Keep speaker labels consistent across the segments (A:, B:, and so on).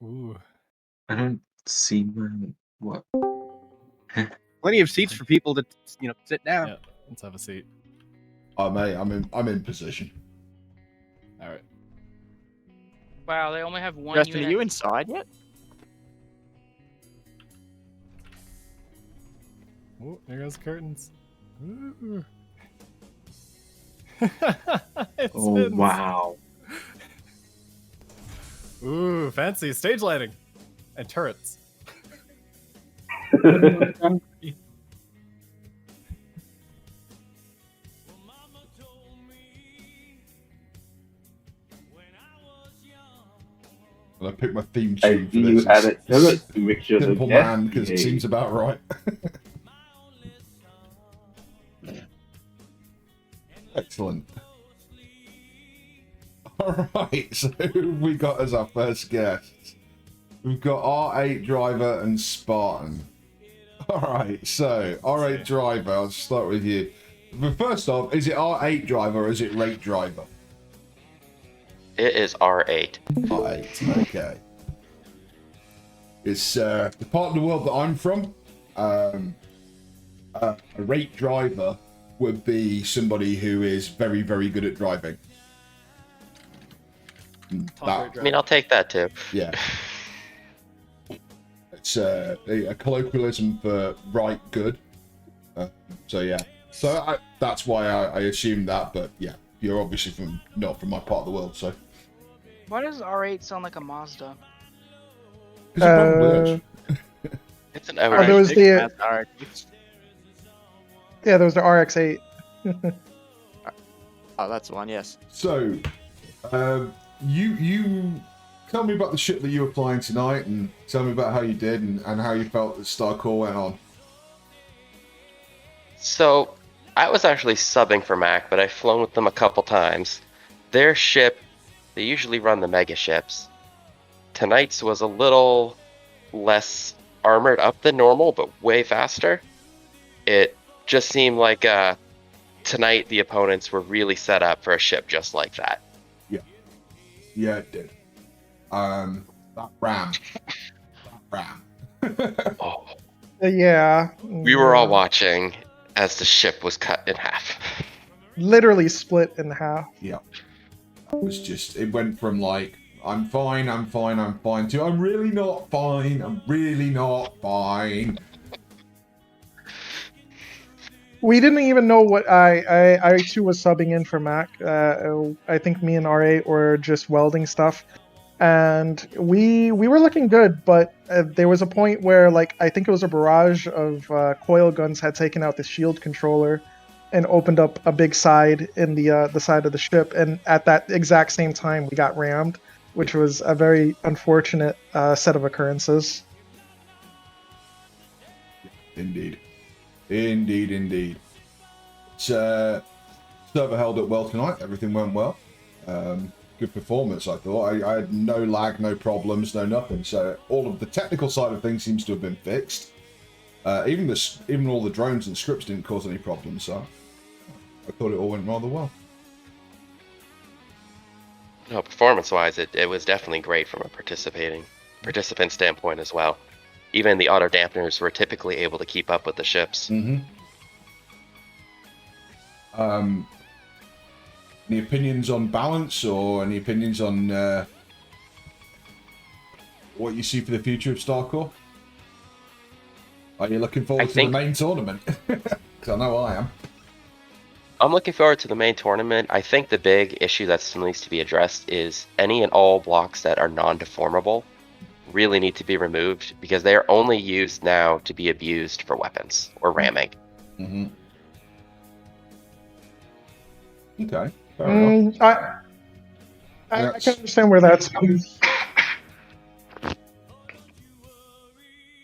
A: Ooh.
B: I don't see what.
C: Plenty of seats for people to, sit down.
A: Yeah, let's have a seat.
D: Oh mate, I'm in position.
A: All right.
E: Wow, they only have one
F: Justin,
E: unit.
F: are you inside yet?
A: Oh, there goes curtains. Ooh.
B: Oh wow!
A: Ooh, fancy stage lighting and turrets.
D: And I picked my theme
G: I
D: tune for
G: see
D: this.
G: you added turrets to make sure the
D: Simple
G: guests
D: Man, because it
G: behave.
D: seems about right. Excellent. Alright, so who have we got as our first guests? We've got R8 Driver and Spartan. Alright, so R8 Driver, I'll start with you. But first off, is it R8 Driver or is it Rate Driver?
H: It is R8.
D: R8, okay. It's the part of the world that I'm from. A Rate Driver would be somebody who is very, very good at driving.
H: I mean, I'll take that too.
D: Yeah. It's a colloquialism for right good. So yeah. So that's why I assumed that, but yeah, you're obviously not from my part of the world, so.
E: Why does R8 sound like a Mazda?
D: Because it probably is.
H: It's an
F: Alright,
I: there was the
F: alright.
I: there was the RX-8.
F: Oh, that's the one. Yes.
D: So, you tell me about the ship that you were flying tonight, and tell me about how you did and how you felt that STARCORE went on.
H: So, I was actually subbing for Mac, but I've flown with them a couple times. Their ship, they usually run the mega ships. Tonight's was a little less armored up than normal, but way faster. It just seemed like tonight the opponents were really set up for a ship just like that.
D: Yeah, it did. That ram.
H: Oh,
I: Yeah.
H: we were all watching as the ship was cut in half.
I: Literally split in half.
D: Yeah. It was just, it went from like, I'm fine, to I'm really not fine,
I: We didn't even know what I too was subbing in for Mac. I think me and R8 were just welding stuff, and we were looking good. But there was a point where, like, I think it was a barrage of coil guns had taken out the shield controller, and opened up a big side in the side of the ship. And at that exact same time, we got rammed, which was a very unfortunate set of occurrences.
D: Indeed. Server held up well tonight. Everything went well. Good performance, I thought. I had no lag, no problems, no nothing. So all of the technical side of things seems to have been fixed. Even all the drones and scripts didn't cause any problems. So I thought it all went rather well.
H: No, performance-wise, it was definitely great from a participant standpoint as well. Even the auto dampeners were typically able to keep up with the ships.
D: Mm-hmm. Any opinions on balance, or any opinions on what you see for the future of STARCORE? Are you looking forward to the main tournament? Because I know I am.
H: I'm looking forward to the main tournament. I think the big issue that still needs to be addressed is any and all blocks that are non-deformable really need to be removed, because they are only used now to be abused for weapons or ramming.
D: Mm-hmm. Okay, fair enough.
I: I can understand where that's coming.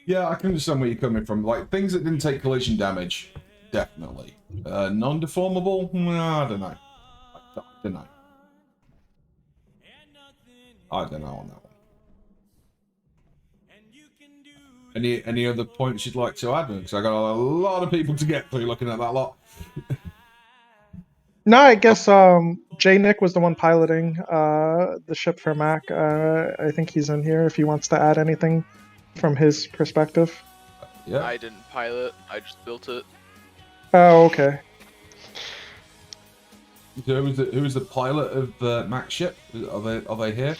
D: Yeah, I can understand where you're coming from. Like, things that didn't take collision damage, definitely. Non-deformable? I don't know. I don't know on that one. Any other points you'd like to add? Because I got a lot of people to get through looking at that lot.
I: No, I guess J Nick was the one piloting the ship for Mac. I think he's in here if he wants to add anything from his perspective.
D: Yeah.
F: I didn't pilot. I just built it.
I: Oh, okay.
D: So who was the pilot of the Mac ship? Are they here?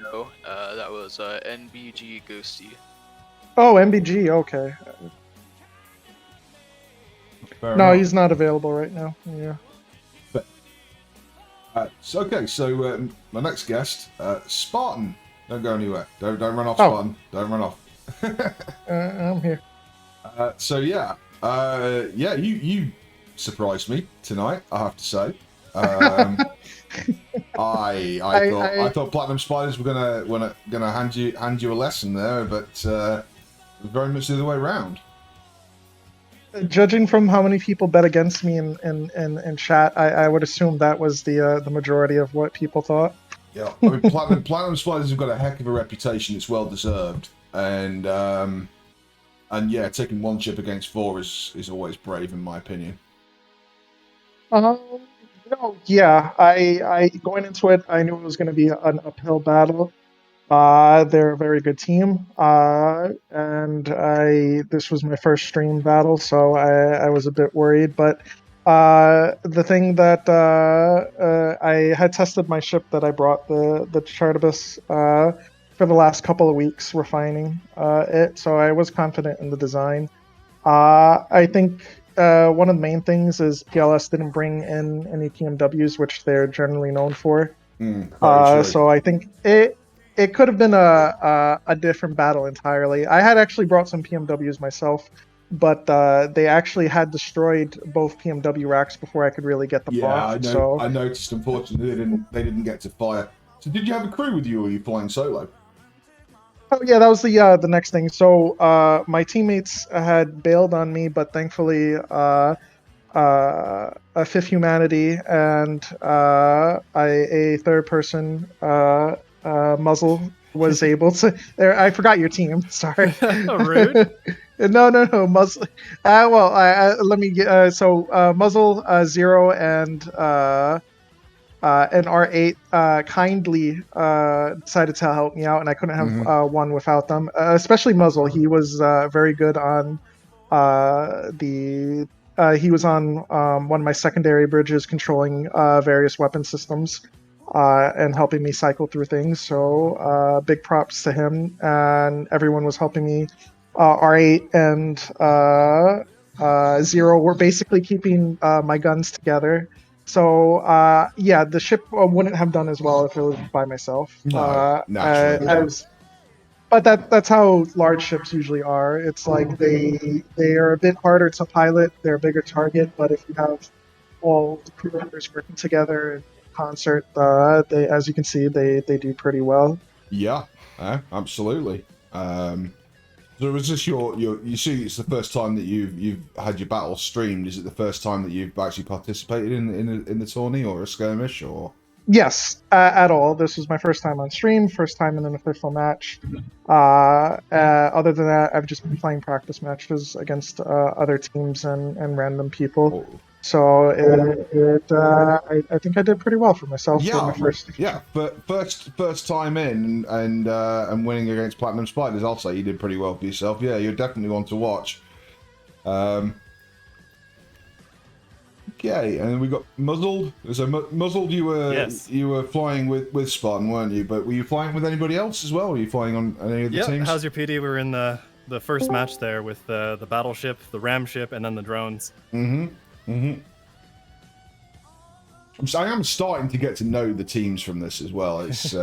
F: No, that was NBG Ghosty.
I: Oh, MBG. Okay.
D: Fair
I: No,
D: enough.
I: he's not available right now. Yeah.
D: So my next guest, Spartan. Don't go anywhere. Don't run off,
I: Oh.
D: Spartan. Don't run off.
I: I'm here.
D: You surprised me tonight, I have to say. I thought Platinum Spiders were gonna hand you a lesson there, but it was very much the other way around.
I: Judging from how many people bet against me in chat, I would assume that was the majority of what people thought.
D: Yeah, I mean, Platinum Spiders have got a heck of a reputation. It's well deserved, and yeah, taking one chip against four is always brave, in my opinion.
I: Yeah, I going into it, I knew it was going to be an uphill battle. They're a very good team, and this was my first stream battle, so I was a bit worried. But the thing that I had tested my ship that I brought, the Chartibus, for the last couple of weeks, refining it, so I was confident in the design. I think one of the main things is PLS didn't bring in any PMWs, which they're generally known for. So I think it could have been a different battle entirely. I had actually brought some PMWs myself, but they actually had destroyed both PMW racks before I could really get them off.
D: I noticed. Unfortunately, they didn't get to fire. So did you have a crew with you, or were you flying solo?
I: Oh yeah, that was the next thing. So my teammates had bailed on me, but thankfully a Fifth Humanity and a third person Muzzle was able to. I forgot your team. Sorry.
A: Rude.
I: No, Muzzle. Let me get. Muzzle, Zero, and R8 kindly decided to help me out, and I couldn't have won without them. Especially Muzzle. He was very good on he was on one of my secondary bridges, controlling various weapon systems and helping me cycle through things. So big props to him, and everyone was helping me. R8 and Zero were basically keeping my guns together. So yeah, the ship wouldn't have done as well if it was by myself.
D: No, naturally.
I: But that's how large ships usually are. It's like they are a bit harder to pilot. They're a bigger target, but if you have all the crew members working together in concert, as you can see, they do pretty well.
D: Yeah, absolutely. So is this you see it's the first time that you've had your battle streamed? Is it the first time that you've actually participated in the tourney or a skirmish or?
I: Yes, at all. This was my first time on stream, first time in an official match. Other than that, I've just been playing practice matches against other teams and random people.
D: Oh.
I: So I think I did pretty well for myself.
D: Yeah,
I: for my first.
D: Yeah, but first time in and winning against Platinum Spiders, I'll say you did pretty well for yourself. Yeah, you're definitely one to watch. Okay, and then we got Muzzled. So Muzzled, you were flying with Spartan, weren't you? But were you flying with anybody else as well? Were you flying on any of the teams?
A: How's your PD? We were in the first match there with the battleship, the ram ship, and then the drones.
D: I am starting to get to know the teams from this as well. It's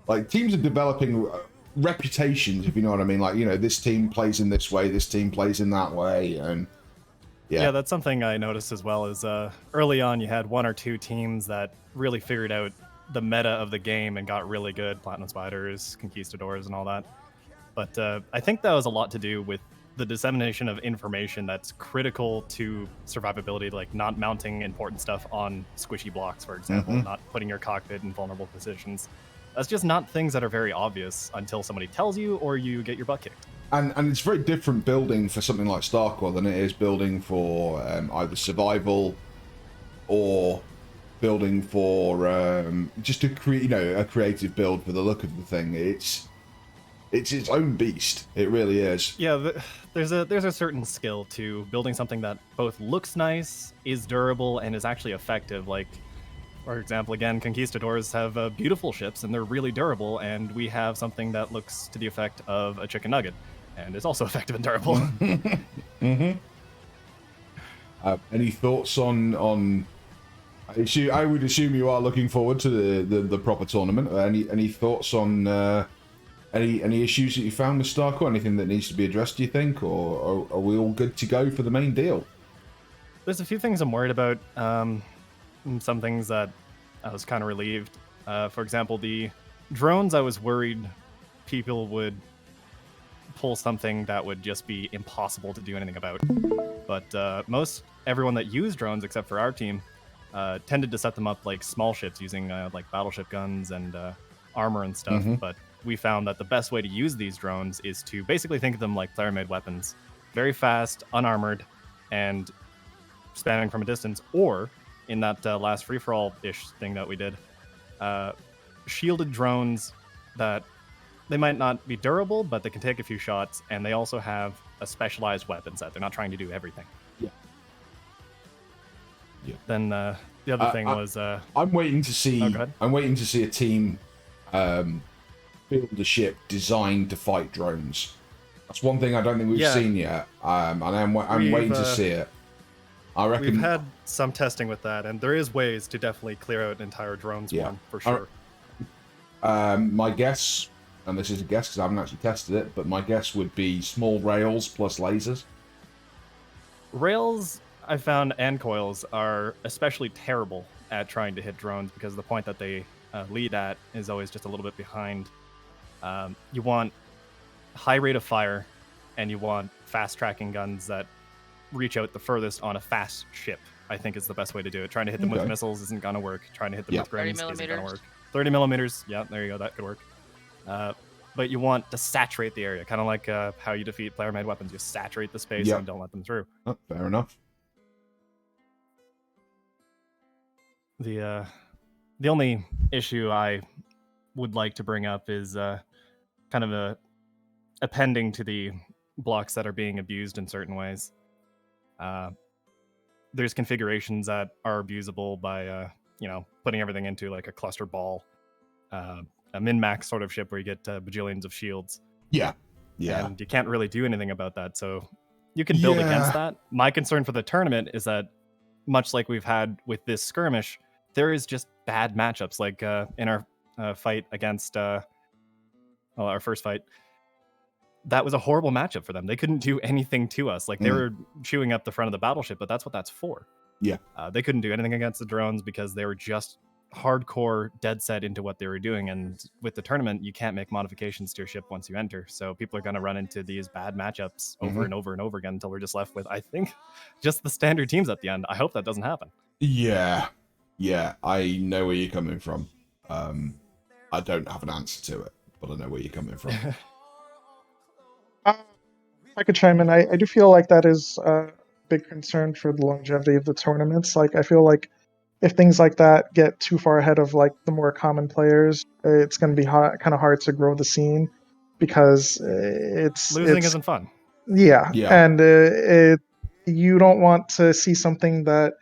D: like teams are developing reputations, if you know what I mean. Like, you know, this team plays in this way, this team plays in that way, and yeah,
A: that's something I noticed as well. Is early on you had one or two teams that really figured out the meta of the game and got really good, Platinum Spiders, Conquistadors, and all that. But I think that was a lot to do with the dissemination of information that's critical to survivability, like not mounting important stuff on squishy blocks, for example, not putting your cockpit in vulnerable positions. That's just not things that are very obvious until somebody tells you or you get your butt kicked.
D: And it's very different building for something like STARCORE than it is building for either survival or building for just a a creative build for the look of the thing. It's its own beast. It really is.
A: Yeah, there's a certain skill to building something that both looks nice, is durable, and is actually effective. Like, for example, again, conquistadors have beautiful ships and they're really durable, and we have something that looks to the effect of a chicken nugget and is also effective and durable.
D: Any thoughts on? I would assume you are looking forward to the proper tournament. Any thoughts on any issues that you found with STARCORE? Anything that needs to be addressed? Do you think, or are we all good to go for the main deal?
A: There's a few things I'm worried about. Some things that I was kind of relieved. For example, the drones, I was worried people would pull something that would just be impossible to do anything about. But everyone that used drones, except for our team, tended to set them up like small ships using like battleship guns and armor and stuff. But we found that the best way to use these drones is to basically think of them like player-made weapons. Very fast, unarmored, and spamming from a distance, or in that last free-for-all-ish thing that we did, shielded drones that they might not be durable, but they can take a few shots, and they also have a specialized weapon set. They're not trying to do everything.
D: Yeah.
A: Then the other thing was
D: I'm waiting to see.
A: Oh, go ahead.
D: I'm waiting to see a team build a ship designed to fight drones. That's one thing I don't think we've seen yet, and I'm waiting to see it. I reckon
A: we've had some testing with that, and there is ways to definitely clear out an entire drone swarm for sure.
D: My guess, and this is a guess because I haven't actually tested it, but my guess would be small rails plus lasers.
A: Rails, I found, and coils are especially terrible at trying to hit drones because the point that they lead at is always just a little bit behind. You want high rate of fire, and you want fast tracking guns that reach out the furthest on a fast ship, I think is the best way to do it. Trying to hit them with missiles isn't going to work. Trying to hit them with grins isn't going to work. 30 millimeters, yeah, there you go, that could work. But you want to saturate the area, kind of like how you defeat player-made weapons. You saturate the space and don't let them through.
D: Oh, fair enough.
A: The only issue I would like to bring up is kind of appending to the blocks that are being abused in certain ways. There's configurations that are abusable by putting everything into like a cluster ball, a min-max sort of ship where you get bajillions of shields.
D: Yeah.
A: And you can't really do anything about that, so you can build against that. My concern for the tournament is that, much like we've had with this skirmish, there is just bad matchups. Like in our fight against our first fight, that was a horrible matchup for them. They couldn't do anything to us. Like, they were chewing up the front of the battleship, but that's what that's for.
D: Yeah.
A: They couldn't do anything against the drones because they were just hardcore dead set into what they were doing. And with the tournament, you can't make modifications to your ship once you enter. So people are going to run into these bad matchups over and over and over again until we're just left with, I think, just the standard teams at the end. I hope that doesn't happen.
D: Yeah, I know where you're coming from. I don't have an answer to it, but I know where you're coming from.
I: If I could chime in, I do feel like that is a big concern for the longevity of the tournaments. Like, I feel like if things like that get too far ahead of like the more common players, it's going to be kind of hard to grow the scene because
A: losing isn't fun.
I: Yeah. And you don't want to see something that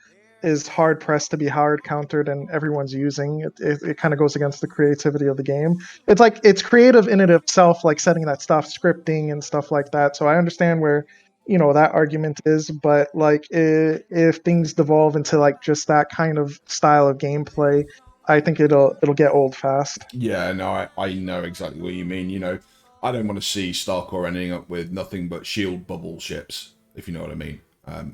I: is hard pressed to be hard countered and everyone's using it kind of goes against the creativity of the game. It's like, it's creative in and of itself, like setting that stuff, scripting and stuff like that. So I understand where that argument is, but like if things devolve into like just that kind of style of gameplay, I think it'll get old fast.
D: Yeah, no, I know exactly what you mean. I don't want to see STARCORE ending up with nothing but shield bubble ships, if you know what I mean.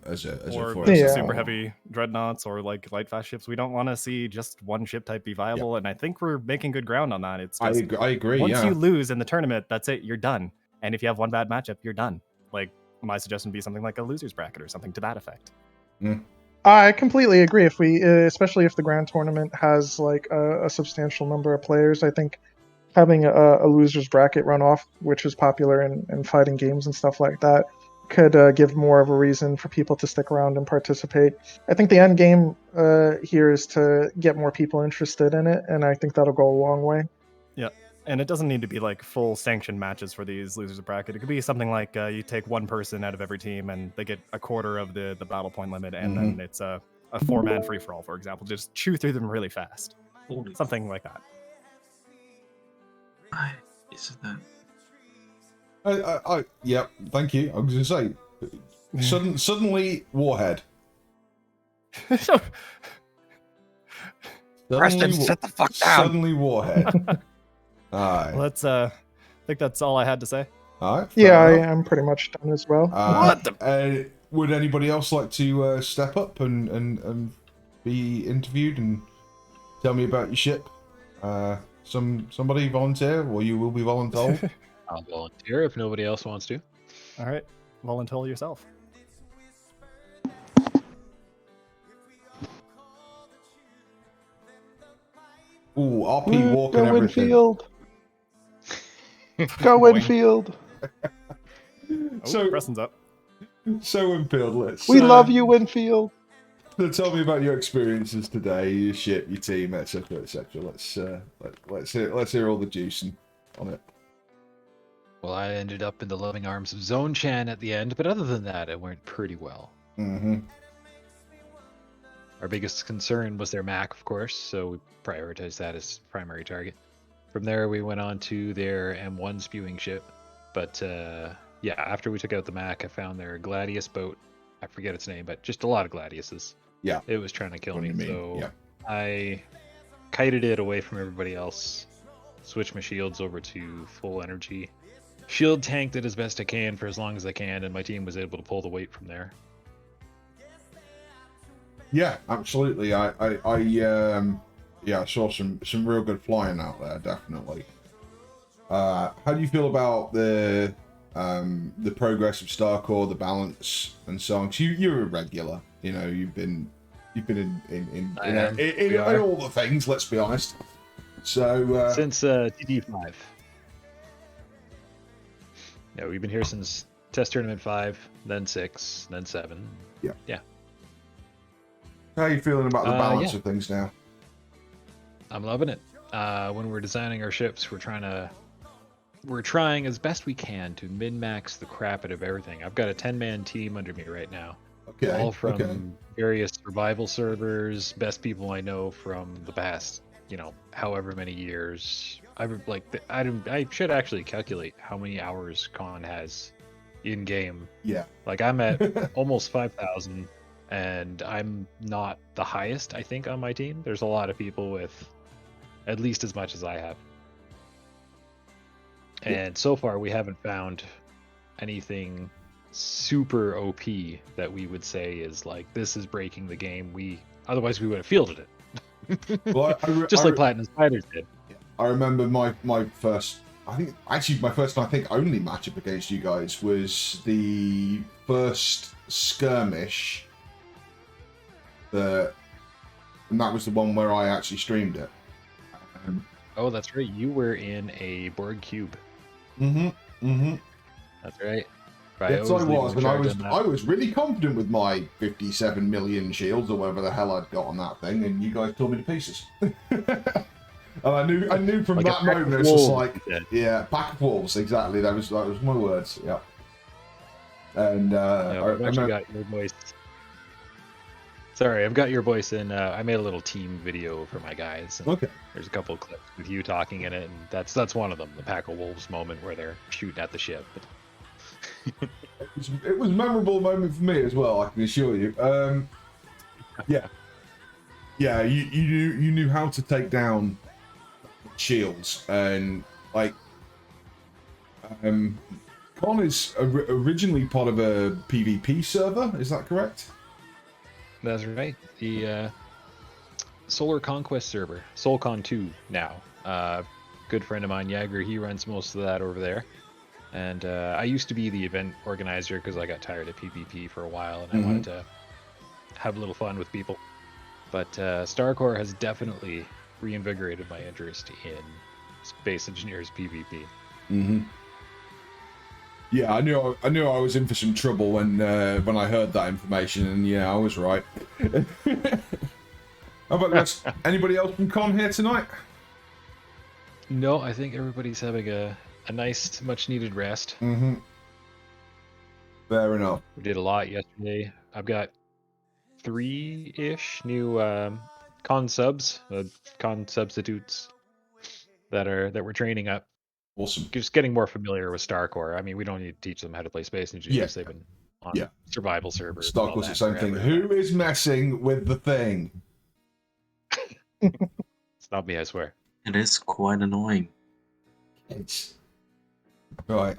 D: As
A: super heavy dreadnoughts or like light fast ships. We don't want to see just one ship type be viable, and I think we're making good ground on that. It's just,
D: I agree.
A: Once you lose in the tournament, that's it. You're done. And if you have one bad matchup, you're done. Like, my suggestion would be something like a losers bracket or something to that effect.
I: I completely agree. If we, especially if the grand tournament has like a substantial number of players, I think having a losers bracket runoff, which is popular in fighting games and stuff like that, could give more of a reason for people to stick around and participate. I think the end game here is to get more people interested in it, and I think that'll go a long way.
A: Yeah, and it doesn't need to be like full sanctioned matches for these losers bracket. It could be something like you take one person out of every team and they get a quarter of the battle point limit, and then it's a 4-man free for all, for example. Just chew through them really fast, something like that.
B: Isn't that?
D: Yeah, thank you. I was going to say, suddenly Warhead.
C: Preston, sit the fuck down.
D: Suddenly Warhead. All right.
A: Let's. I think that's all I had to say.
D: All right.
I: Yeah, I'm pretty much done as well.
D: Would anybody else like to step up and be interviewed and tell me about your ship? Somebody volunteer, or you will be voluntold.
J: I'll volunteer if nobody else wants to.
A: All right, volunteer yourself.
D: Ooh, RP walk and
I: Go
D: everything.
I: Winfield. Go Winfield.
D: So
A: Preston's up.
D: So Winfield, let's.
I: We love you, Winfield.
D: Tell me about your experiences today, your ship, your team, etc., etc. Let's hear all the juicing on it.
J: Well, I ended up in the loving arms of Zone Chan at the end, but other than that, it went pretty well. Our biggest concern was their Mac, of course, so we prioritized that as primary target. From there, we went on to their M1 spewing ship, but yeah, after we took out the Mac, I found their Gladius boat. I forget its name, but just a lot of Gladiuses.
D: Yeah.
J: It was trying to kill me, so
D: yeah.
J: I kited it away from everybody else, switched my shields over to full energy, shield tanked it as best I can for as long as I can, and my team was able to pull the weight from there.
D: Yeah, absolutely. I saw some real good flying out there, definitely. How do you feel about the progress of STARCORE, the balance, and so on? 'Cause you're a regular, you know. You've been in all the things. Let's be honest. So
J: since TD5. Yeah, we've been here since Test Tournament 5, then 6, then 7.
D: Yeah.
J: Yeah.
D: How are you feeling about the balance of things now?
J: I'm loving it. When we're designing our ships, we're trying as best we can to min-max the crap out of everything. I've got a 10-man team under me right now.
D: Okay.
J: All from various survival servers, best people I know from the past, however many years. I should actually calculate how many hours Con has in game.
D: Yeah.
J: Like I'm at almost 5,000, and I'm not the highest, I think, on my team. There's a lot of people with at least as much as I have. And so far, we haven't found anything super OP that we would say is like, this is breaking the game. Otherwise we would have fielded it.
D: Well,
J: Just like Platinum Spiders did.
D: I remember my first, my first and I think only matchup against you guys was the first skirmish. And that was the one where I actually streamed it.
J: Oh, that's right. You were in a Borg cube. That's right.
D: Yes, I was, and I was really confident with my 57 million shields or whatever the hell I'd got on that thing, and you guys tore me to pieces. And I knew from that moment it's just like, yeah, pack of wolves, exactly. That was my words. Yeah. And
J: I've actually got your voice. Sorry, I've got your voice in. I made a little team video for my guys. And there's a couple of clips with you talking in it, and that's one of them. The pack of wolves moment where they're shooting at the ship.
D: It was a memorable moment for me as well, I can assure you. Yeah, you knew how to take down shields, and like Con is originally part of a PvP server, is that correct?
J: That's right. The Solar Conquest server, SolCon 2 now. Good friend of mine, Jagger, he runs most of that over there. And I used to be the event organizer because I got tired of PvP for a while and I wanted to have a little fun with people. But STARCORE has definitely reinvigorated my interest in Space Engineers PvP.
D: Mm-hmm. Yeah, I knew I was in for some trouble when I heard that information, and yeah, I was right. How about the rest? Anybody else from con here tonight?
J: No, I think everybody's having a nice, much needed rest.
D: Mm-hmm. Fair enough.
J: We did a lot yesterday. I've got 3-ish new con subs, con substitutes that we're training up.
D: Awesome.
J: Just getting more familiar with STARCORE. I mean, we don't need to teach them how to play Space Engineers.
D: Yeah.
J: They've been on
D: Yeah.
J: survival servers.
D: STARCORE's its own thing. Who is messing with the thing?
J: It's not me, I swear.
B: It is quite annoying.
D: It's right.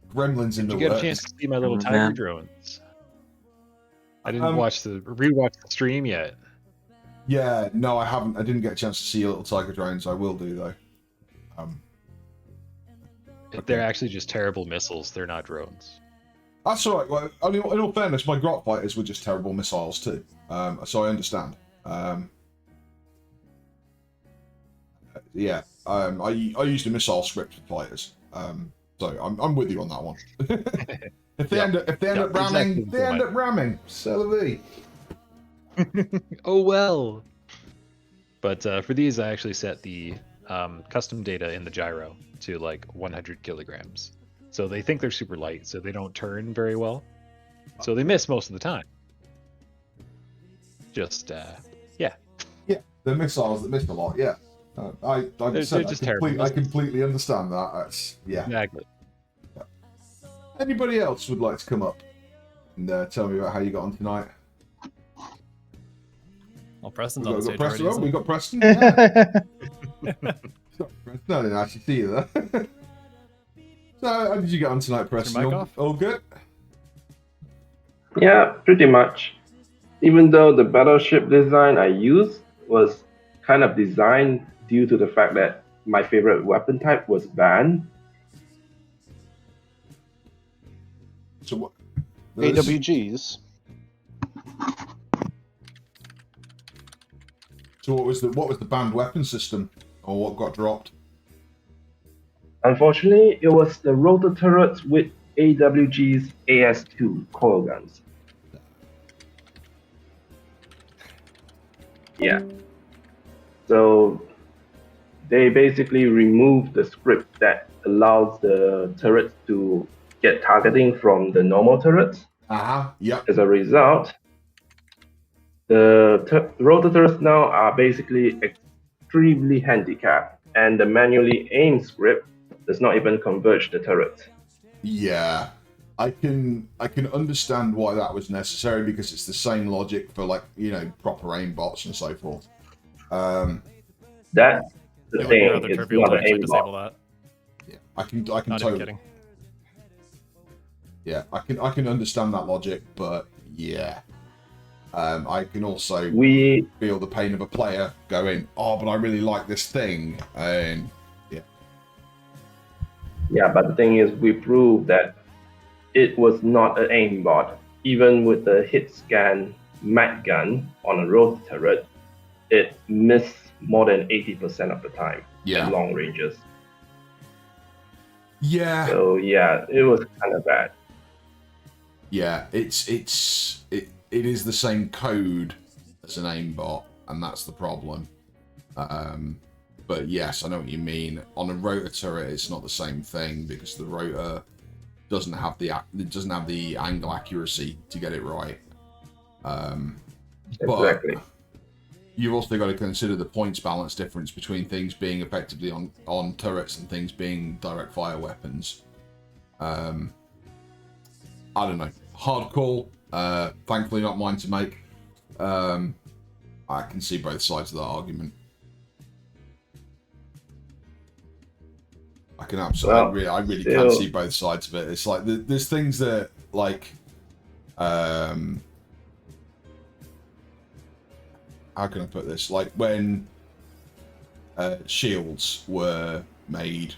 D: Gremlins in
J: Did
D: the
J: you get
D: works.
J: a chance to see my little tiger
B: Man.
J: drones? I didn't rewatch the stream yet.
D: Yeah, no, I haven't. I didn't get a chance to see your little tiger drones. I will do though.
J: They're actually just terrible missiles. They're not drones.
D: That's all right. Well, in all fairness, my grot fighters were just terrible missiles too. So I understand. Yeah, I used a missile script for fighters. So I'm with you on that one. if they end up ramming,
J: exactly
D: they end up ramming. So do they.
J: Oh well. But for these, I actually set the custom data in the gyro to like 100 kilograms. So they think they're super light, so they don't turn very well. So they miss most of the time. Just yeah.
D: Yeah, the missiles that missed a lot. Yeah,
J: They're just terrible.
D: I completely understand that. That's yeah.
J: Exactly.
D: Anybody else would like to come up and tell me about how you got on tonight?
A: Well, Preston's
D: We
A: on the
D: got
A: stage
D: Preston.
A: already.
D: Oh, we
A: isn't
D: got Preston. Yeah. Preston, I didn't actually see you there. So, how did you get on tonight, Preston?
A: mic
D: All,
A: off?
D: all good?
G: Yeah, pretty much. Even though the battleship design I used was kind of designed due to the fact that my favorite weapon type was banned.
D: So what?
K: AWGs.
D: So what was the banned weapon system, or what got dropped?
G: Unfortunately, it was the rotor turrets with AWG's AS2 coil guns. Yeah. So they basically removed the script that allows the turrets to get targeting from the normal turrets.
D: Yep.
G: As a result, the rotor turrets now are basically extremely handicapped, and the manually aimed script does not even converge the turrets.
D: Yeah, I can understand why that was necessary, because it's the same logic for, like, you know, proper aim bots and so forth.
G: That's the
A: It would be
G: thing.
A: rather
G: It's
A: trivial
G: not
A: to
G: an
A: actually
G: aim
A: disable
G: bot.
A: that.
D: Yeah, I can
A: Not even
D: totally.
A: kidding.
D: Yeah, I can understand that logic, but yeah, I can also feel the pain of a player going, oh, but I really like this thing, and yeah.
G: Yeah, but the thing is, we proved that it was not an aimbot. Even with the hit scan mag gun on a rotor turret, it missed more than 80% of the time at long ranges.
D: Yeah.
G: So yeah, it was kind of bad.
D: Yeah, it is the same code as an aimbot, and that's the problem. But yes, I know what you mean. On a rotor turret, it's not the same thing, because the rotor doesn't have the angle accuracy to get it right.
G: Exactly.
D: But you've also got to consider the points balance difference between things being effectively on turrets and things being direct fire weapons. I don't know. Hard call. Thankfully, not mine to make. I can see both sides of that argument. I can absolutely, I really can see both sides of it. It's like there's things that, like, how can I put this? Like when shields were made,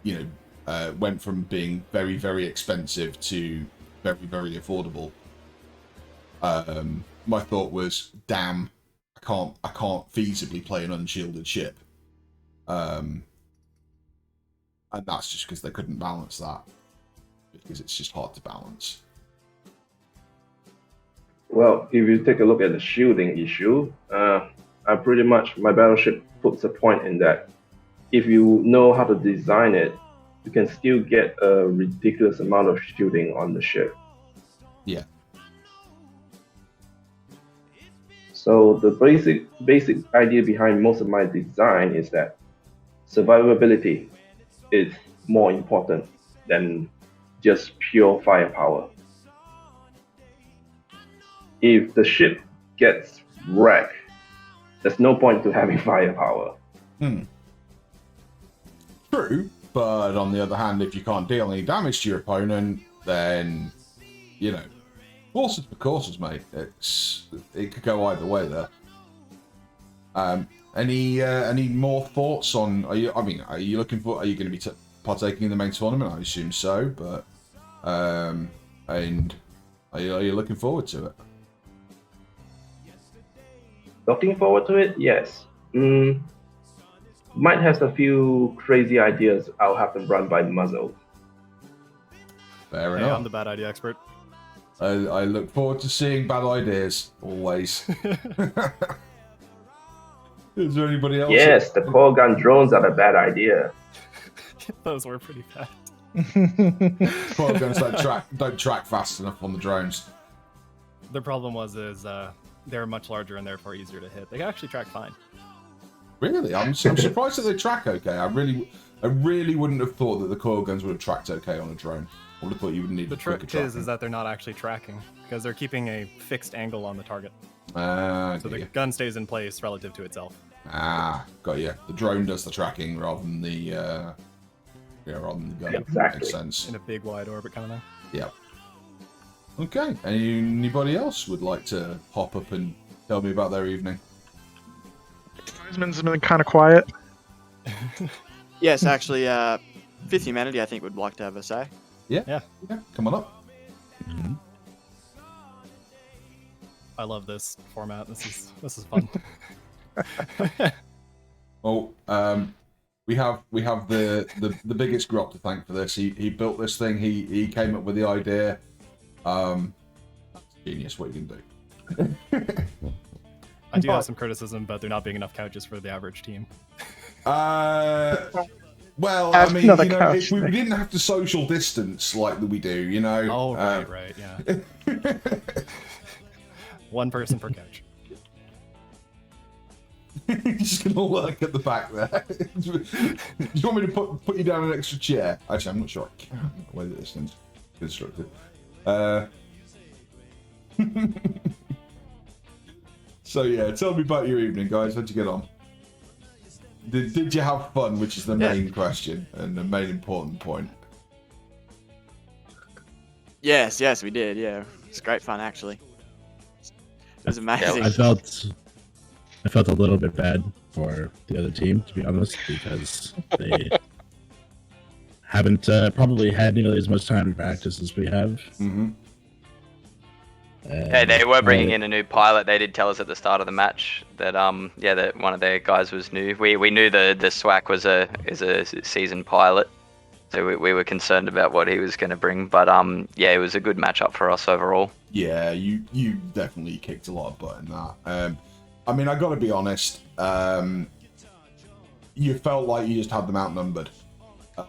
D: you know, went from being very, very expensive to very, very affordable. My thought was, damn, I can't feasibly play an unshielded ship. And that's just because they couldn't balance that, because it's just hard to balance.
G: Well, if you take a look at the shielding issue, my battleship puts a point in that if you know how to design it, you can still get a ridiculous amount of shielding on the ship.
D: Yeah.
G: So the basic idea behind most of my design is that survivability is more important than just pure firepower. If the ship gets wrecked, there's no point to having firepower.
D: True, but on the other hand, if you can't deal any damage to your opponent, then, you know, horses for courses, mate. It could go either way there. Any more thoughts on? Are you going to be partaking in the main tournament? I assume so, but and are you looking forward to it?
G: Looking forward to it, yes. Might have a few crazy ideas. I'll have them run by Muzzle.
D: Fair
A: Hey,
D: enough.
A: I'm the bad idea expert.
D: I look forward to seeing bad ideas, always. Is there anybody else?
G: Yes, the core gun drones are a bad idea.
A: Those were pretty bad.
D: Core guns don't track fast enough on the drones.
A: The problem is they're much larger and therefore easier to hit. They actually track fine.
D: Really? I'm surprised that they track okay. I really wouldn't have thought that the coil guns would have tracked okay on a drone. I would have thought you would need
A: The trick is that they're not actually tracking because they're keeping a fixed angle on the target. So the gun stays in place relative to itself.
D: Got you. The drone does the tracking rather than the gun.
G: Exactly.
D: Makes sense.
A: In a big wide orbit kind of thing.
D: Yeah. Okay. Anybody else would like to hop up and tell me about their evening?
I: Wiseman's been kind of quiet.
L: Yes, actually, Fifth Humanity, I think, would like to have a say.
D: Yeah. Come on up.
A: I love this format. This is fun.
D: Well, we have the biggest Grok to thank for this. He built this thing. He came up with the idea. Genius. What you can do.
A: I do have some criticism about there not being enough couches for the average team.
D: Well, I mean, if we didn't have to social distance like we do, you know.
A: Oh, right, yeah. One person per couch.
D: You're just gonna work at the back there. Do you want me to put you down an extra chair? Actually, I'm not sure I can. The way that this thing's constructed. So yeah, tell me about your evening, guys. How'd you get on? Did you have fun, which is the main question and the main important point?
L: Yes, we did. Yeah, it's great fun actually. It was amazing.
M: I felt a little bit bad for the other team, to be honest, because they haven't probably had nearly as much time to practice as we have.
D: Mm-hmm.
N: Yeah, they were bringing in a new pilot. They did tell us at the start of the match that that one of their guys was new. We knew the SWAC is a seasoned pilot, so we were concerned about what he was going to bring. But it was a good matchup for us overall.
D: Yeah, you definitely kicked a lot of butt in that. I mean, I got to be honest. You felt like you just had them outnumbered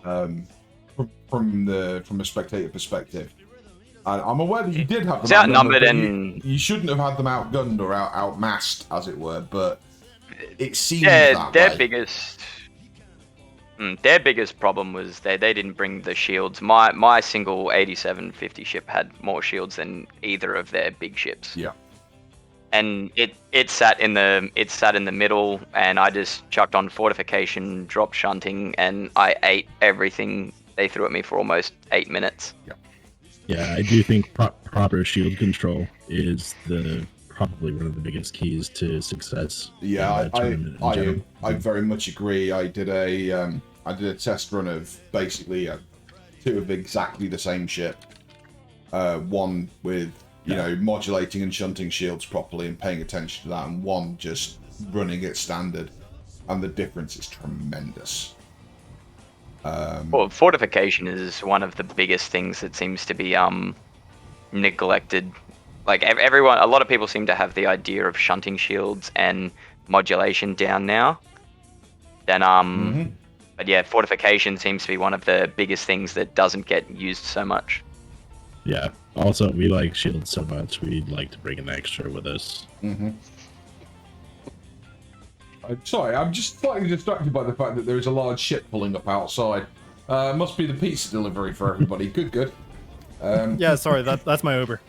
D: from a spectator perspective. I'm aware that you did have them outnumbered, and you shouldn't have had them outgunned or outmassed, as it were. But it seems that
N: their
D: way.
N: Their biggest problem was they didn't bring the shields. My single 8750 ship had more shields than either of their big ships.
D: Yeah.
N: And it sat in the middle, and I just chucked on fortification, dropped shunting, and I ate everything they threw at me for almost 8 minutes.
D: Yeah.
M: Yeah, I do think proper shield control is probably one of the biggest keys to success.
D: Yeah, I very much agree. I did a test run of basically two of exactly the same ship. One with modulating and shunting shields properly and paying attention to that, and one just running it standard. and the difference is tremendous.
N: Well, fortification is one of the biggest things that seems to be neglected. Like everyone, a lot of people seem to have the idea of shunting shields and modulation down now. Then but yeah, fortification seems to be one of the biggest things that doesn't get used so much.
M: Yeah. Also, we like shields so much, we'd like to bring an extra with us.
D: Sorry, I'm just slightly distracted by the fact that there is a large ship pulling up outside. Must be the pizza delivery for everybody. Good.
A: Yeah, sorry, that's my Uber.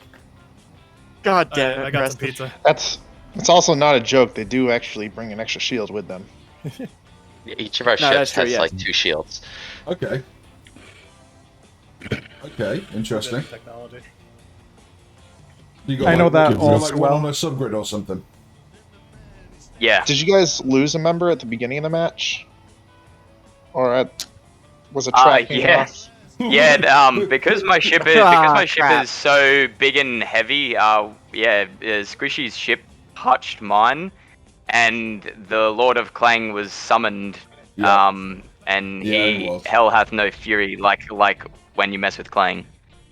L: God damn it,
A: I got some
L: Preston.
A: pizza.
K: It's also not a joke. They do actually bring an extra shield with them.
H: Each of our ships has like 2 shields.
D: Okay. Okay, interesting.
A: Technology.
D: You got,
I: I know that
D: like
I: also
D: one
I: well.
D: on a subgrid or something.
N: Yeah.
K: Did you guys lose a member at the beginning of the match? Or was it
N: Yeah.
K: tracking off?
N: Yeah, because my ship is so big and heavy. Squishy's ship touched mine, and the Lord of Clang was summoned. And hell hath no fury, like when you mess with Clang.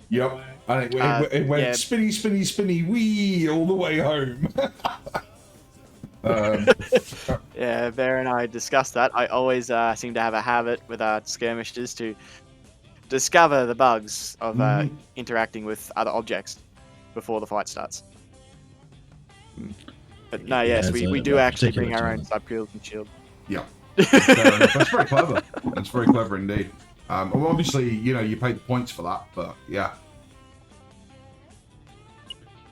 D: Yep, and it went spinny, wee all the way home.
L: Yeah, Bear and I discussed that. I always seem to have a habit with our skirmishes to discover the bugs of interacting with other objects before the fight starts. But no, yes, we do actually bring our own subgrills and shield.
D: Yeah, fair enough. That's very clever. That's very clever indeed. Well, obviously, you pay the points for that, but yeah.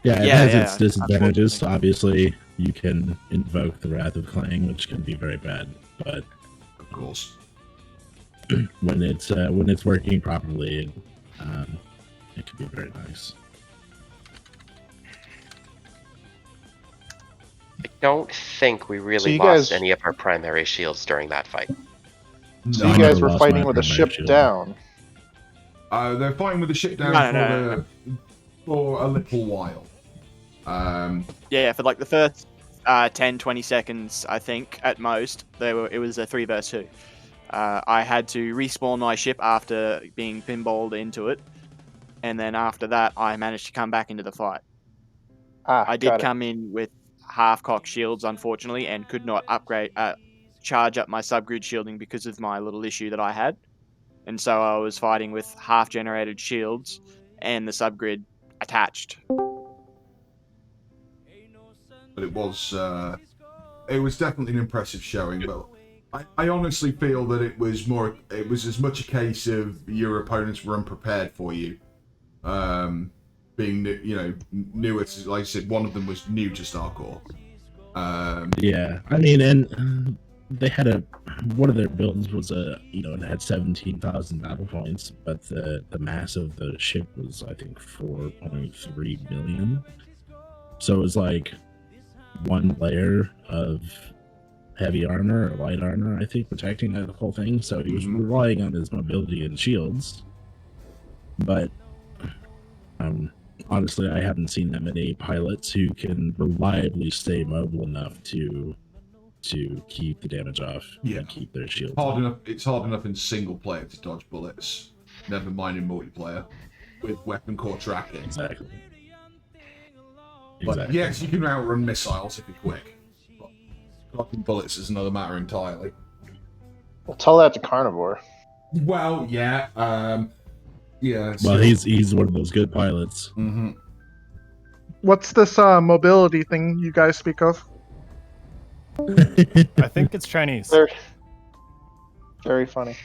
M: Yeah, it has its disadvantages. Obviously, you can invoke the Wrath of Clang, which can be very bad. But
D: of course,
M: when it's working properly, it can be very nice.
H: I don't think we really
K: you
H: lost
K: guys-
H: any of our primary shields during that fight.
K: So you guys were fighting with a ship down.
D: They're fighting with the ship down for a little while.
L: Yeah, for like the first 10-20 seconds, I think, at most, it was a 3 versus 2. I had to respawn my ship after being pinballed into it, and then after that, I managed to come back into the fight. I did come in with half-cocked shields, unfortunately, and could not charge up my subgrid shielding because of my little issue that I had. And so I was fighting with half-generated shields and the subgrid attached.
D: But it was definitely an impressive showing. But I honestly feel that it was as much a case of your opponents were unprepared for you, being newer. Like I said, one of them was new to STARCORE.
M: Yeah, I mean, and they had one of their builds was it had 17,000 battle points, but the mass of the ship was, I think, 4.3 million. So it was like one layer of heavy armor or light armor, I think, protecting the whole thing. So he was relying on his mobility and shields. But honestly, I haven't seen that many pilots who can reliably stay mobile enough to keep the damage off and keep their shields.
D: It's hard enough in single player to dodge bullets, never mind in multiplayer with weapon core tracking.
M: Exactly.
D: But yes, you can outrun missiles if you're quick. But dodging bullets is another matter entirely.
K: Well, tell that to Carnivore.
D: Well, yeah. Yeah.
M: Well, he's one of those good pilots.
D: Mm-hmm.
I: What's this mobility thing you guys speak of?
A: I think it's Chinese.
K: Very funny.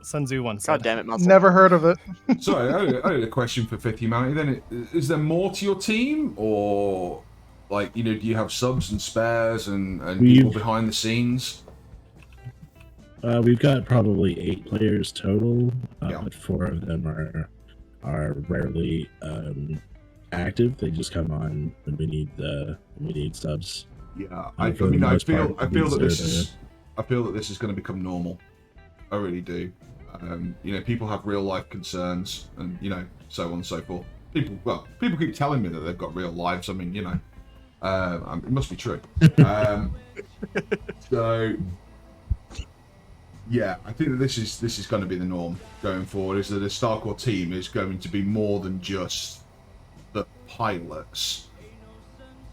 A: Sun Tzu once said.
L: God damn it, Muscle.
I: Never heard of it.
D: Sorry, I had a question for Fifth Humanity. Then, is there more to your team, or do you have subs and spares and people behind the scenes?
M: We've got probably 8 players total, but 4 of them are rarely active. They just come on when we need subs.
D: Yeah, I feel that this is going to become normal. I really do. People have real life concerns, and so on and so forth. People keep telling me that they've got real lives. I mean, it must be true. So Yeah, I think that this is going to be the norm going forward. Is that a STARCORE team is going to be more than just the pilots.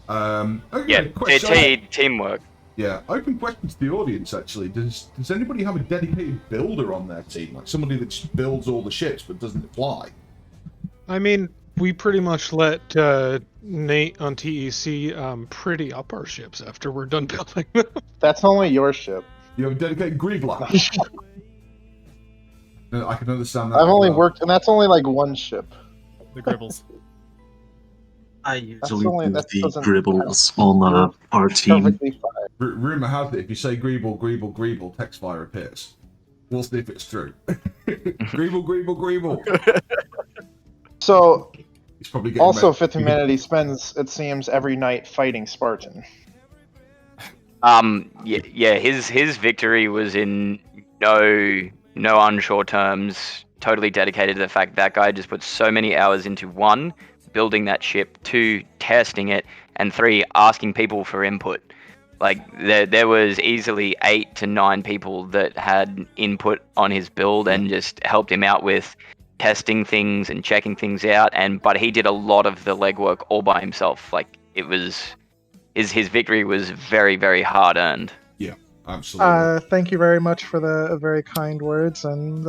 N: Yeah,
D: question.
N: teamwork.
D: Yeah, open question to the audience. Actually, does anybody have a dedicated builder on their team, like somebody that just builds all the ships but doesn't fly?
O: I mean, we pretty much let Nate on TEC pretty up our ships after we're done building them.
K: That's only your ship.
D: You have a dedicated Griebler. No, I can understand that.
K: I've
D: as
K: only
D: well.
K: worked, and that's only like one ship.
A: The Gribbles.
B: I usually
K: only-
B: do
K: that
B: the
K: doesn't
B: Gribbles on our team.
K: Perfectly fine.
D: Rumor has it if you say Greeble, text fire appears. We'll see if it's true. Greeble.
K: So,
D: He's probably getting
K: also,
D: ready.
K: Fifth Humanity spends, it seems, every night fighting Spartan.
N: Yeah, his victory was in no unsure terms. Totally dedicated to the fact that guy just put so many hours into one, building that ship, two, testing it, and three, asking people for input. Like there was easily 8 to 9 people that had input on his build and just helped him out with testing things and checking things out. But he did a lot of the legwork all by himself. Like it was his victory was very, very hard earned.
D: Yeah, absolutely.
I: Thank you very much for the very kind words. And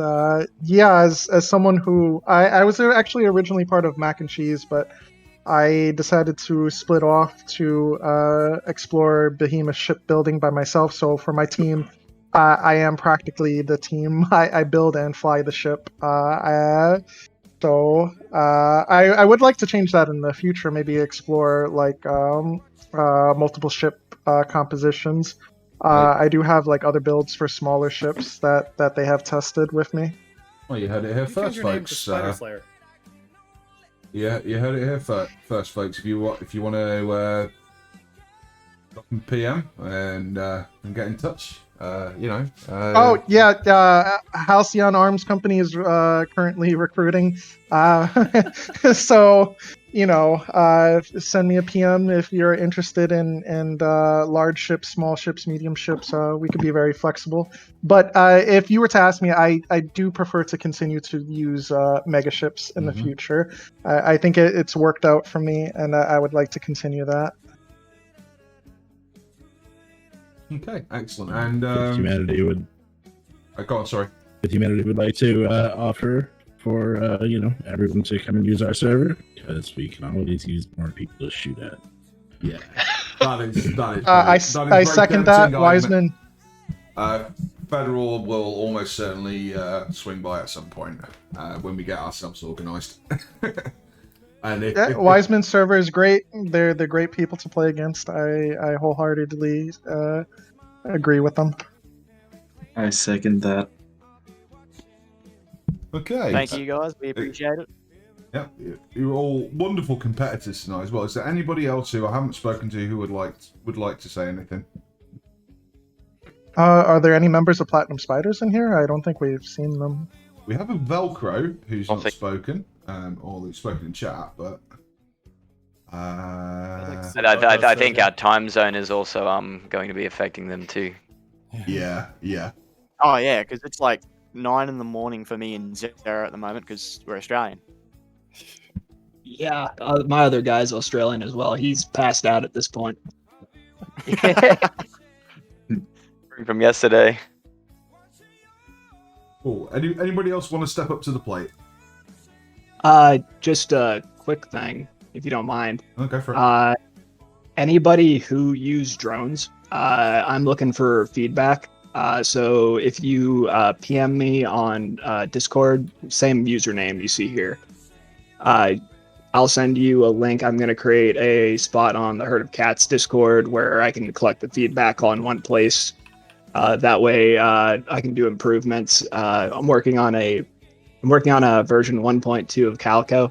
I: yeah, as someone who I was actually originally part of Mac and Cheese, but I decided to split off to explore Behemoth shipbuilding by myself. So for my team, I am practically the team. I build and fly the ship. So I would like to change that in the future. Maybe explore like multiple ship compositions. I do have like other builds for smaller ships that they have tested with me.
D: Well, you heard it here first, folks.
A: Spider Slayer.
D: Yeah, you heard it here first, folks. If you want to drop a PM and get in touch,
I: Oh yeah, Halcyon Arms Company is currently recruiting. So send me a PM if you're interested in large ships, small ships, medium ships. We could be very flexible. But if you were to ask me, I do prefer to continue to use mega ships in the future. I think it's worked out for me, and I would like to continue that.
D: Okay, excellent. And
M: If humanity would.
D: Go on, sorry.
M: If humanity would like to offer for everyone to come and use our server, because we can always use more people to shoot at. Yeah,
D: that is.
I: I second that, Wiseman.
D: Federal will almost certainly swing by at some point when we get ourselves organised. And if
I: Wiseman's server is great. They're great people to play against. I wholeheartedly agree with them.
B: I second that.
D: Okay.
L: Thank you, guys. We appreciate it.
D: Yeah, you're all wonderful competitors tonight as well. Is there anybody else who I haven't spoken to who would like to say anything?
I: Are there any members of Platinum Spiders in here? I don't think we've seen them.
D: We have a Velcro who's not spoken, or who's spoken in chat, but
N: I think our time zone is also going to be affecting them too.
D: Yeah.
L: Oh yeah, because it's like 9 in the morning for me and Zara at the moment because we're Australian.
P: Yeah, my other guy's Australian as well. He's passed out at this point.
N: From yesterday.
D: Cool. Anybody else want to step up to the plate?
P: Just a quick thing, if you don't mind.
D: Okay, for it.
P: Anybody who used drones, I'm looking for feedback. So if you PM me on Discord, same username you see here, I'll send you a link. I'm going to create a spot on the Herd of Cats Discord where I can collect the feedback on one place. That way I can do improvements. I'm working on a version 1.2 of Calico.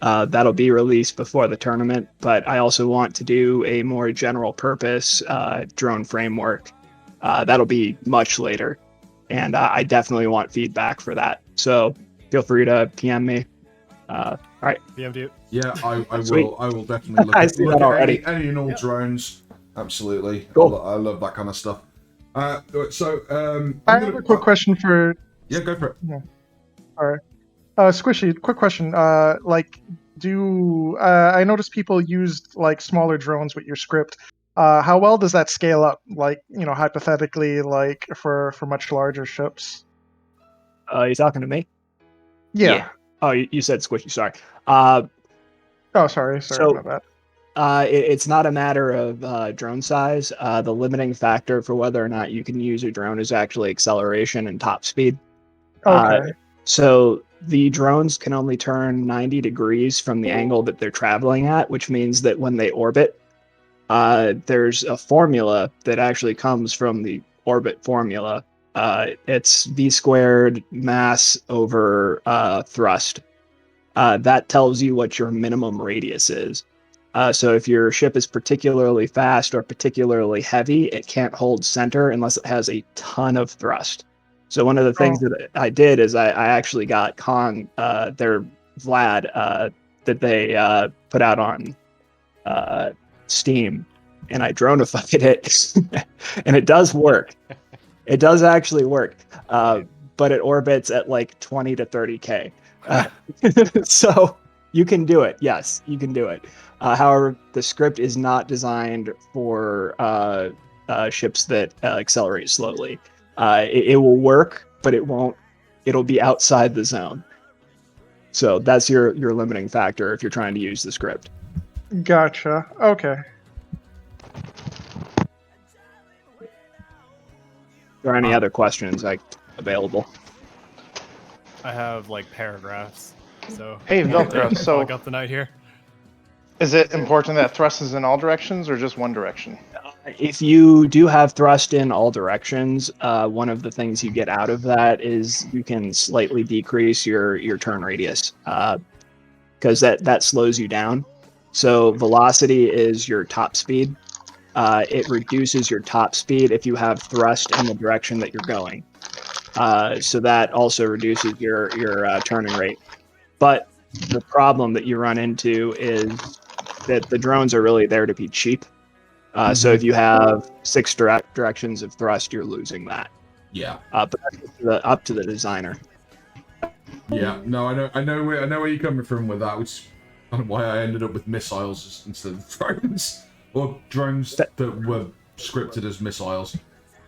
P: That'll be released before the tournament, but I also want to do a more general purpose drone framework. That'll be much later, and I definitely want feedback for that. So feel free to PM me. All right.
A: PM'd you.
D: Yeah, I
P: Sweet.
D: will. I will definitely look
P: I
D: at,
P: see
D: look
P: that
D: at
P: already.
D: any and all drones. Absolutely.
P: Cool.
D: I love that kind of stuff.
I: I have a quick question for.
D: Yeah, go for it.
I: Yeah. All right. Squishy, quick question. I noticed people used like smaller drones with your script. How well does that scale up? Like, hypothetically, like for much larger ships.
P: You talking to me?
I: Yeah.
P: Oh, you said squishy. Sorry.
I: Oh, sorry about that.
P: It's not a matter of drone size. The limiting factor for whether or not you can use a drone is actually acceleration and top speed.
I: Okay.
P: So the drones can only turn 90 degrees from the angle that they're traveling at, which means that when they orbit, there's a formula that actually comes from the orbit formula. It's v squared mass over thrust. That tells you what your minimum radius is. So if your ship is particularly fast or particularly heavy, it can't hold center unless it has a ton of thrust. So one of the things that I did is I actually got their Vlad that they put out on Steam, and I dronified it, and it does work. It does actually work, but it orbits at like 20 to 30K. So you can do it. Yes, you can do it. However, the script is not designed for ships that accelerate slowly. It will work, but it won't. It'll be outside the zone. So that's your limiting factor if you're trying to use the script.
I: Gotcha. Okay.
P: Are there any other questions available?
A: I have like paragraphs. So
K: Hey, Velcro, so
A: log up the night here.
K: is it important that thrust is in all directions or just one direction?
P: If you do have thrust in all directions, one of the things you get out of that is you can slightly decrease your turn radius, because that slows you down. So velocity is your top speed. It reduces your top speed if you have thrust in the direction that you're going. So that also reduces your turning rate. But the problem that you run into is that the drones are really there to be cheap. So if you have 6 directions of thrust, you're losing that.
D: Yeah.
P: But that's up to the designer.
D: Yeah. No, I know where you're coming from with that, which is kind of why I ended up with missiles instead of drones, or drones that were scripted as missiles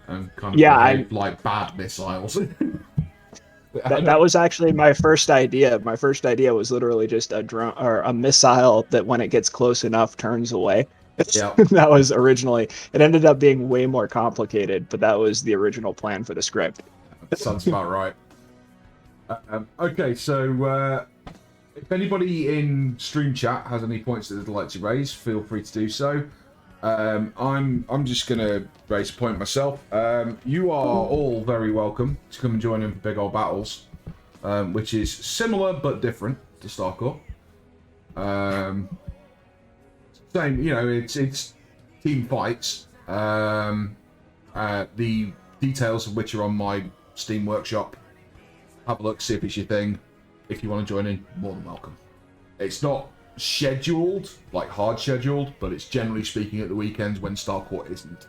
D: and kind of behaved like bad missiles.
P: That was actually my first idea. My first idea was literally just a drone or a missile that, when it gets close enough, turns away.
D: Yeah.
P: That was originally. It ended up being way more complicated, but that was the original plan for the script.
D: Sounds about right. Okay, so if anybody in stream chat has any points that they'd like to raise, feel free to do so. I'm just gonna raise a point myself. You are all very welcome to come and join in for Big Old Battles, which is similar but different to STARCORE. Same, it's team fights. The details of which are on my Steam workshop. Have a look, see if it's your thing. If you want to join in, more than welcome. It's not scheduled, like hard scheduled, but it's generally speaking at the weekends when STARCORE isn't.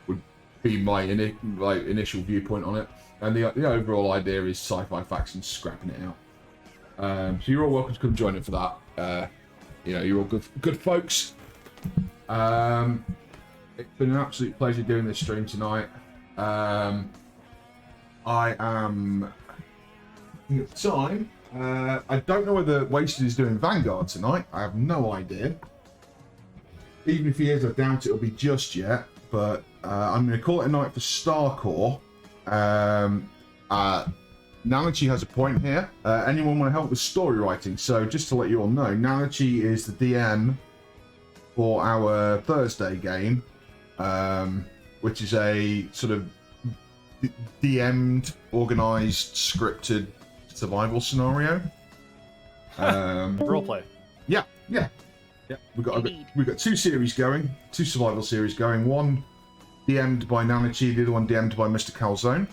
D: Would be my initial viewpoint on it. And the overall idea is sci-fi factions scrapping it out. So you're all welcome to come join in for that. You're all good folks. It's been an absolute pleasure doing this stream tonight. I am looking at the time. I don't know whether Wasted is doing Vanguard tonight. I have no idea. Even if he is, I doubt it'll be just yet. But I'm going to call it a night for STARCORE. Nanachi has a point here. Anyone want to help with story writing? So just to let you all know, Nanachi is the DM for our Thursday game, which is a sort of DM'd, organised, scripted survival scenario.
A: Roleplay.
D: Yeah. We've got 2 series going, 2 survival series going. One DM'd by Nanachi, the other one DM'd by Mr. Calzone.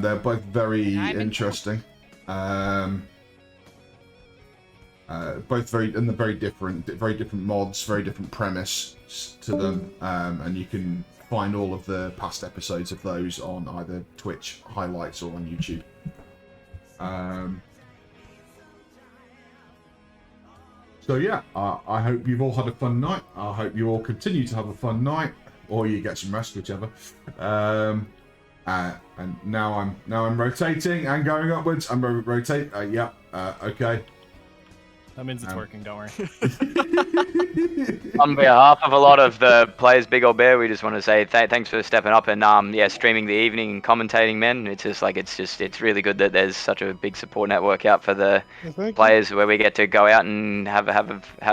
D: They're both very interesting. both very different mods, very different premise to them, and you can find all of the past episodes of those on either Twitch highlights or on YouTube. So yeah, I hope you've all had a fun night. I hope you all continue to have a fun night, or you get some rest, whichever. And now I'm rotating and going upwards. I'm rotate. Okay.
A: That means it's working. Don't worry.
N: On behalf of a lot of the players, Big Old Bear, we just want to say thanks for stepping up and streaming the evening and commentating, men. It's just like it's really good that there's such a big support network out for the players where we get to go out and have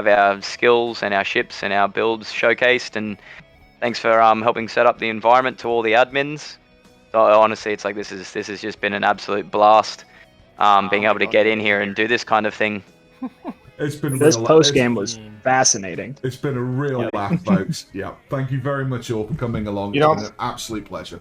N: our skills and our ships and our builds showcased. And thanks for helping set up the environment to all the admins. So honestly, it's like this has just been an absolute blast. Being able to get in here and do this kind of thing.
D: It's been
P: this post game was fascinating.
D: It's been a real laugh, folks. Yeah, thank you very much all for coming along.
K: You know,
D: it's been an absolute pleasure.